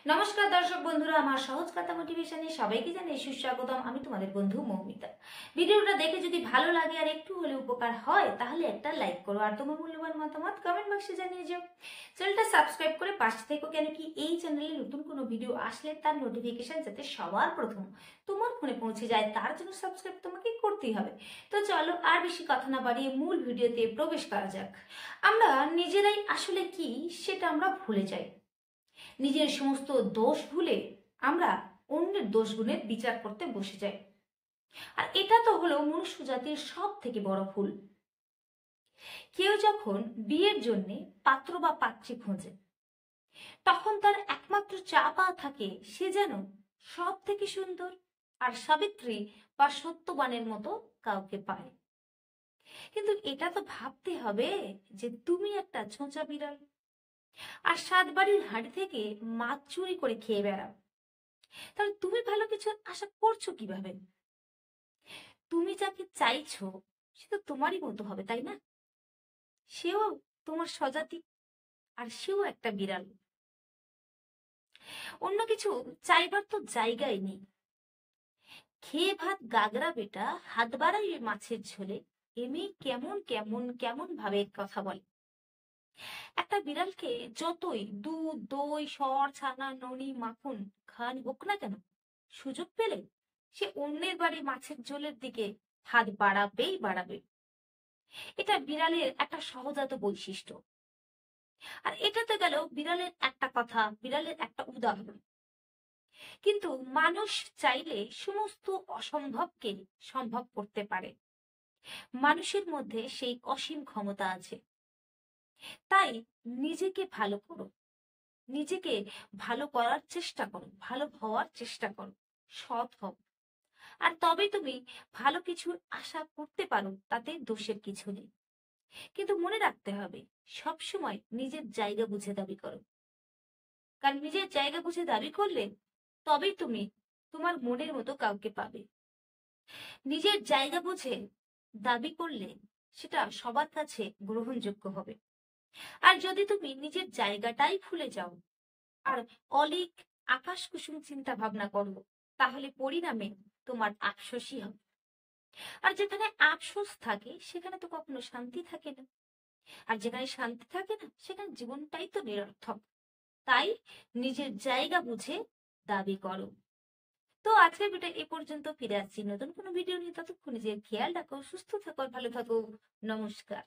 নমস্কার দর্শক বন্ধুরা, আমার সহজ কথা মোটিভেশনে সবাইকে জানাই সুস্বাগতম। আমি তোমাদের বন্ধু মৌমিতা। ভিডিওটা দেখে যদি ভালো লাগে আর একটু হলে উপকার হয় তাহলে একটা লাইক করো আর তোমার মূল্যবান মতামত কমেন্ট বক্সে জানিয়ে যাও। চ্যানেলটা সাবস্ক্রাইব করে পাশে থেকো, কেন কি এই চ্যানেলে নতুন কোনো ভিডিও আসলে তার নোটিফিকেশন যাতে সবার প্রথম তোমার ফোনে পৌঁছে যায় তার জন্য সাবস্ক্রাইব তোমাকে করতেই হবে। তো চলো আর বেশি কথা না বাড়িয়ে মূল ভিডিওতে প্রবেশ করা যাক। আমরা নিজেরাই আসলে কি সেটা আমরা ভুলে যাই। নিজের সমস্ত দোষ ভুলে আমরা অন্যের দোষ গুণের বিচার করতে বসে যাই। আর এটা তো হলো মনুষ্য জাতির সব থেকে বড় ভুল। কেউ যখন বিয়ের জন্য পাত্র বা পাত্রী খোঁজে তখন তার একমাত্র চাপা থাকে সে যেন সব থেকে সুন্দর আর সাবিত্রী বা সত্যবানের মতো কাউকে পায়। কিন্তু এটা তো ভাবতে হবে যে তুমি একটা ছোঁচা বিড়াল আর 7 বাড়ির হাঁড়ি থেকে মাছ চুরি করে খেয়ে বেড়াও, তাহলে তুমি ভালো কিছু আশা করছো কিভাবে? তুমি যাকে চাইছো সে তো তোমারই মতো হবে, তাই না? সেও তোমার স্বজাতি আর সেও একটা বিড়াল। অন্য কিছু চাইবার তো জায়গায় নেই। খেয়ে ভাত গাগরা বেটা হাত বাড়াই মাছের ঝোলে, এমনি কেমন কেমন কেমন ভাবে কথা বলে। একটা বিড়ালকে যতই দুধ দই সর ছানা ননি মাখন খান হোক না কেন, সুযোগ পেলে সে অন্যের বাড়ি মাছের ঝোলের দিকে হাত বাড়াবেই বাড়াবে। এটা বিড়ালের একটা সহজাত বৈশিষ্ট্য। আর এটা তো গেল বিড়ালের একটা কথা, বিড়ালের একটা উদাহরণ। কিন্তু মানুষ চাইলে সমস্ত অসম্ভবকে সম্ভব করতে পারে। মানুষের মধ্যে সেই অসীম ক্ষমতা আছে। তাই নিজেকে ভালো করো, নিজেকে ভালো করার চেষ্টা করো, ভালো হওয়ার চেষ্টা করো, সৎ হও। আর তবে তুমি ভালো কিছু আশা করতে পারো, তাতে দোষের কিছু নেই। কিন্তু মনে রাখতে হবে সব সময় নিজের জায়গা বুঝে দাবি করো। কারণ নিজের জায়গা বুঝে দাবি করলে তবেই তুমি তোমার মনের মতো কাউকে পাবে। নিজের জায়গা বুঝে দাবি করলে সেটা সবার কাছে গ্রহণযোগ্য হবে। আর যদি তুমি নিজের জায়গাটাই ভুলে যাও আর অলিক আকাশ কুসুম চিন্তা ভাবনা করো, তাহলে পরিণামে তোমার আফসোসই হবে। আর যেখানে আফসোস থাকে সেখানে তো কখনো শান্তি থাকে না। আর যেখানে শান্তি থাকে না সেখানে জীবনটাই তো নিরর্থক। তাই নিজের জায়গা বুঝে দাবি করো। তো আজকের ভিডিও এ পর্যন্ত, ফিরে আসছি নতুন কোনো ভিডিও নিয়ে। ততক্ষণ নিজের খেয়াল রাখো, সুস্থ থাকো, ভালো থাকো। নমস্কার।